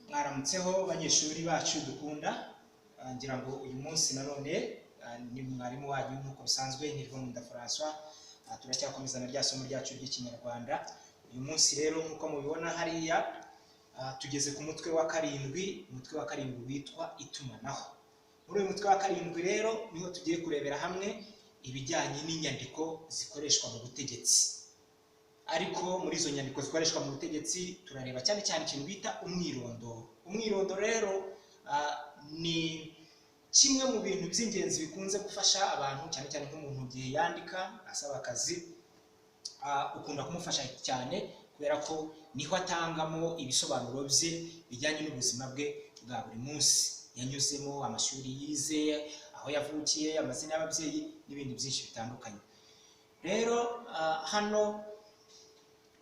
Mwaramutseho banyeshuri bacu dukunda, ngira ngo uyu munsi nanone ni mwarimu wanyu nkuko bisanzwe Ntirivununda François. Turacyakomeza na rya somo ryacu ry'Ikinyarwanda. Uyu munsi rero nkuko mubibona hariya tugeze ku mutwe wa karindwi, umutwe wa karindwi witwa itumanaho. Muri uyu mutwe wa karindwi rero niho tugiye kurebera hamwe ibijyanye n'inyandiko zikoreshwa mu butegetsi. Ariko muri izo nyandiko zikoreshwa mu butegetsi turareba cyane cyane ikintu bita umwirondoro. Umwirondoro rero ni kimwe mu bintu by'ingenzi bikunze gufasha abantu, cyane cyane nk'umuntu igihe yandika asaba akazi, ukunda kumufasha cyane kubera ko niho atangamo ibisobanuro bye bijyanye n'ubuzima bwe bwa buri munsi, yanyuzemo, amashuri yize, aho yavukiye, amazina y'ababyeyi n'ibindi byinshi bitandukanye. Rero hano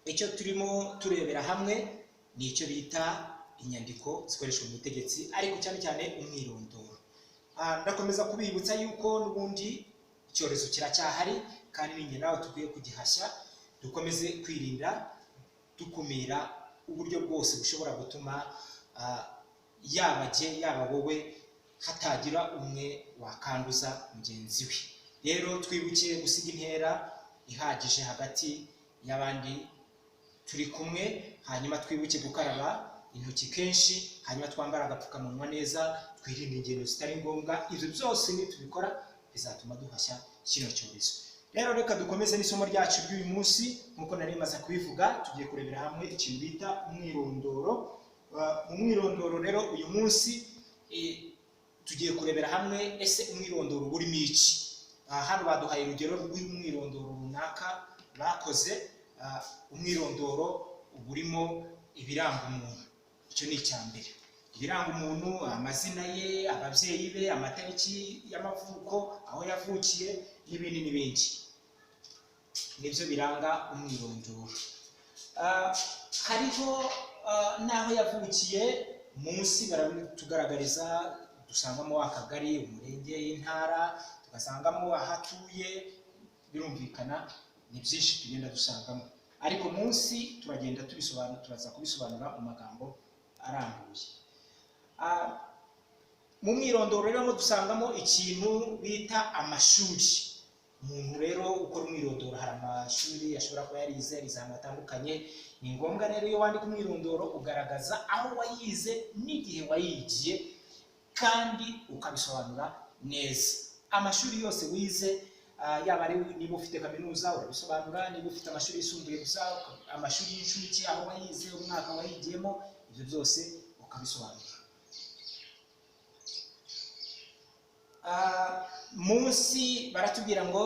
icyo turimo turebera hamwe ni icyo bita inyandiko zikoreshwa mu butegetsi, ariko cyane cyane umwirondoro. Ndakomeza kubibutsa yuko n'ubundi icyorezo kiracyahari kandi ninjye nawe tukwiye kugihashya, dukomeze kwirinda dukumira uburyo bwose bushobora gutuma yaba jye yaba wowe hatagira umwe wakanduza mugenzi we. Rero twibuke gusiga intera ihagije hagati y'abandi turi kumwe, hanyuma twibuke gukaraba intoki kenshi, hanyuma twambara agapfukamunwa neza, twirinde ingendo zitari ngombwa. Ibyo byose nitubikora bizatuma duhashya kino cyorezo. Rero reka dukomeze n'isomo ryacu ry'uyu munsi. Nkuko nari maze kubivuga, tugiye kurebera hamwe ikintu bita umwirondoro. Mu mwirondoro rero uyu munsi tugiye kurebera hamwe ese umwirondoro urimo iki. Hano baduhaye urugero rw'umwirondoro runaka bakoze. Umwirondoro urimo ibiranga umuntu. Icyo ni icya mbere. Ibiranga umuntu, amazina ye, ababyeyi be, amatariki y'amavuko, aho yavukiye n'ibindi n'ibindi. Nibyo biranga umwirondoro. Hariho n'aho yavukiye, munsi baratugaragariza, dusangamo akagari, umurenge, intara, tugasangamo aho atuye. Birumvikana ni byinshi tugenda dusangamo, ariko munsi turagenda tubisobanura, turaza kubisobanura mu magambo arambuye. Mu mwirondoro rero dusangamo ikintu bita amashuri. Umuntu rero ukora umwirondoro hari amashuri ashobora kuba yarize ahantu hatandukanye. Ni ngombwa rero iyo wandika umwirondoro ugaragaza aho wayize n'igihe wayigiye, kandi ukabisobanura neza. Amashuri yose wize, yaba ari niba ufite kaminuza urabisobanura, niba ufite amashuri yisumbuye gusa, amashuri y'incuke aho wayize, umwaka wayigiyemo, ibyo byose ukabisobanura. Munsi baratubwira ngo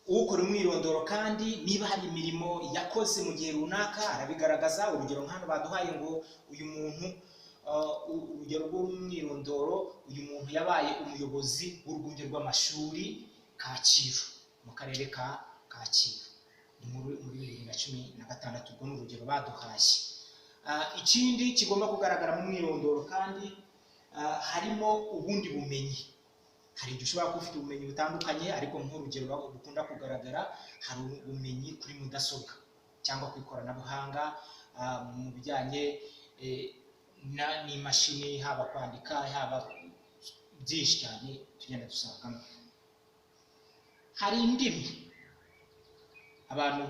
ukora umwirondoro kandi niba hari imirimo yakoze mu gihe runaka arabigaragaza. Urugero nk'hano baduhaye ngo uyu muntu, urugero rw'umwirondoro, uyu muntu yabaye umuyobozi w'urwunge rw'amashuri Kacyiru, mu karere ka Kacyiru, ni muri 2016. Ubwo ni urugero baduhaye. Ikindi kigomba kugaragara mu mwirondoro kandi harimo ubundi bumenyi. Hari igihe ushobora kuba ufite ubumenyi butandukanye, ariko nk'urugero bukunda kugaragara, hari ubumenyi kuri mudasobwa cyangwa ku ikoranabuhanga, mu bijyanye n'imashini, haba kwandika, haba byinshi cyane tugenda dusangamo. Hari indimi. Abantu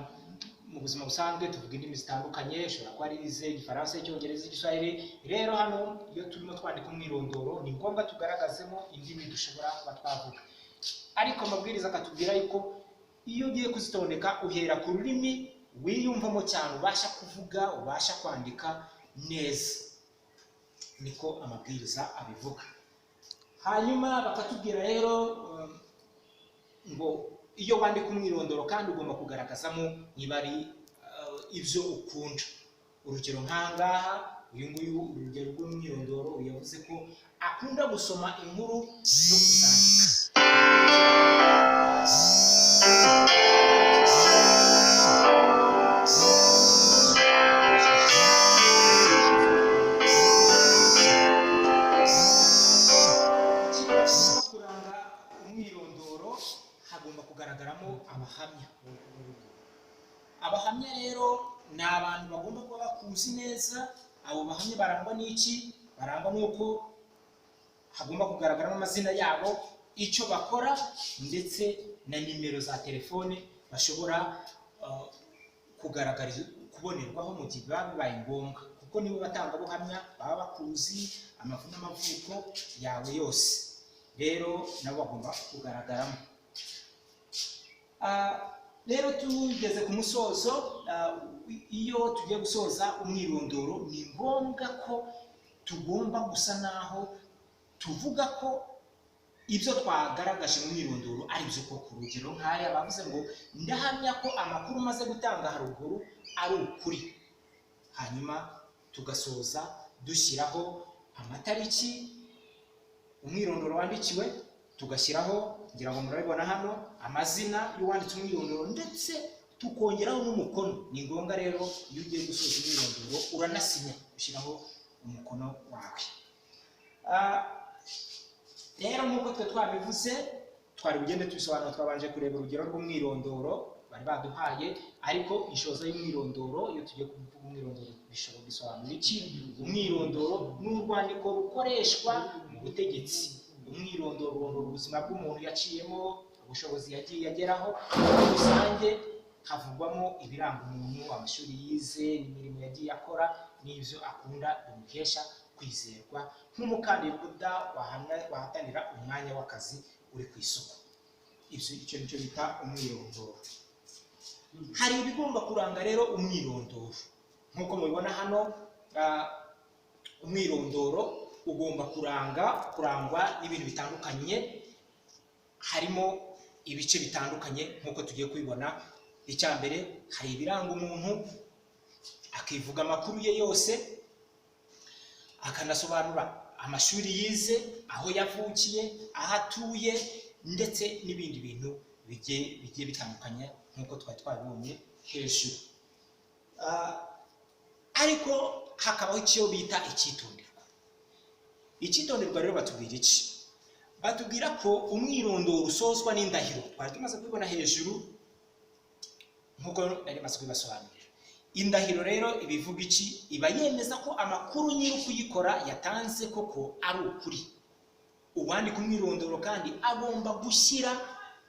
mu buzima busanzwe tuvuga indimi zitandukanye, ushobora kuba arize Igifaransa, Icyongereza, Igiswahili. Rero hano iyo turimo twandika umwirondoro ni ngombwa tugaragazemo indimi dushobora kuba twavuga, ariko amabwiriza akatubwira yuko iyo ugiye kuzitondeka uhera ku rurimi wiyumvamo cyane, ubasha kuvuga, ubasha kwandika neza. Niko amabwiriza abivuga. Hanyuma bakatubwira rero ngo iyo wandika umwirondoro kandi ugomba kugaragazamo niba ari ibyo ukunda. Urugero nk'ahangaha, uyu nguyu urugero rw'umwirondoro yavuze ko akunda gusoma inkuru no kuzandika. Kuranga umwirondoro hagomba kugaragaramo abahamya. Abahamya rero ni abantu bagomba kuba bakuzi neza, abo bahamya barangwa n'iki? Barangwa n'uko hagomba kugaragaramo amazina yabo, icyo bakora, ndetse na nimero za telefone bashobora kubonerwaho mu gihe biba bibaye ngombwa, kuko nibo batangabuhamya baba bakuzi amavu n'amavuko yawe yose, rero nabo bagomba kugaragaramo. Rero tugeze ku musozo, iyo tugiye gusoza umwirondoro ni ngombwa ko tugomba gusa naho tuvuga ko ibyo twagaragaje mu mwirondoro ari byo koko. Urugero nk'aya bavuze ngo ndahamya ko amakuru maze gutanga haruguru ari ukuri, hanyuma tugasoza dushyiraho amatariki umwirondoro wandikiwe, tugashyiraho, ngira ngo murabibona hano, amazina y'uwanditse umwirondoro, ndetse tukongeraho n'umukono. Ni ngombwa rero iyo ugiye gusoza umwirondoro uranasinya, ushyiraho umukono wawe. Rero nk'uko twe twabivuze, twari bugende tubisobanura, twabanje kureba urugero rw'umwirondoro bari baduhaye, ariko inshoza y'umwirondoro, iyo tugiye kuvuga umwirondoro bishobora gusobanura iki? Umwirondoro ni urwandiko rukoreshwa mu butegetsi. Umwirondoro urondora ubuzima bw'umuntu yaciyemo, ubushobozi yagiye ageraho, muri rusange havugwamo ibiranga umuntu, amashuri yize, n'imirimo yagiye akora, n'ibyo akunda bimuhesha kwizerwa nk'umukandida wahatanira umwanya w'akazi uri ku isoko. Icyo nicyo bita umwirondoro. Hari ibigomba kuranga rero umwirondoro, nk'uko mubibona hano. Umwirondoro ugomba kurangwa n'ibintu bitandukanye, harimo ibice bitandukanye nk'uko tugiye kubibona. Icya mbere, hari ibiranga umuntu, akivuga amakuru ye yose, akanasobanura amashuri yize, aho yavukiye, aho atuye, ndetse n'ibindi bintu bigiye bitandukanye nk'uko twari twabibonye hejuru. Ariko hakabaho icyo bita icyitonderwa. Icyitonderwa rero batubwira iki? Batubwira ko umwirondoro usozwa n'indahiro. Twari tumaze kubibona hejuru nk'uko nari maze kubibasobanurira. Indahiro rero ibivuga iki? Iba yemeza ko amakuru nyiri kuyikora yatanze koko ari ukuri. Uwandika umwirondoro kandi agomba gushyira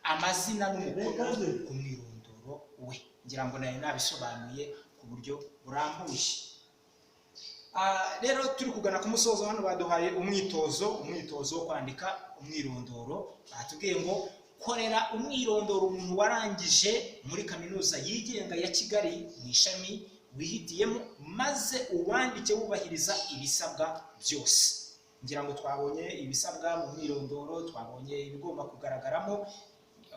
amazina n'umukono ku mwirondoro we. Ngira ngo nari nabisobanuye ku buryo burambuye. Rero turi kugana ku musozo, hano baduhaye umwitozo wo kwandika umwirondoro. Batubwiye ngo korera umwirondoro umuntu warangije muri kaminuza yigenga ya Kigali mu ishami wihitiyemo, maze uwandike wubahiriza ibisabwa byose. Ngira ngo twabonye ibisabwa mu mwirondoro, twabonye ibigomba kugaragaramo.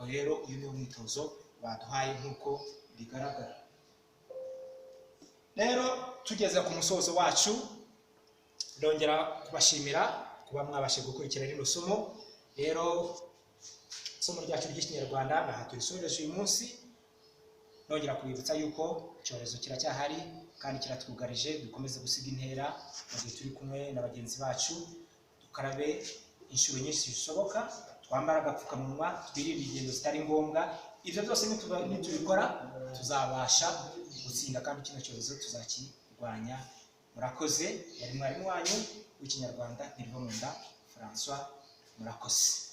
Rero uyu ni umwitozo baduhaye nk'uko bigaragara. Rero tugeze ku musozo wacu, ndongera kubashimira kuba mwabashe gukurikira rino somo. Rero isomo ryacu ry'Ikinyarwanda aha turisoreje uyu munsi. Nongera kubibutsa yuko icyorezo kiracyahari kandi kiratwugarije. Dukomeze gusiga intera mu gihe turi kumwe na bagenzi bacu, dukarabe inshuro nyinshi zishoboka, twambara agapfukamunwa, twirinde ingendo zitari ngombwa. Ibyo byose nitubikora tuzabasha gutsinda kandi kino cyorezo tuzakirwanya. Murakoze. Yari mwarimu wanyu w'Ikinyarwanda Ntirivomunda François. Murakoze.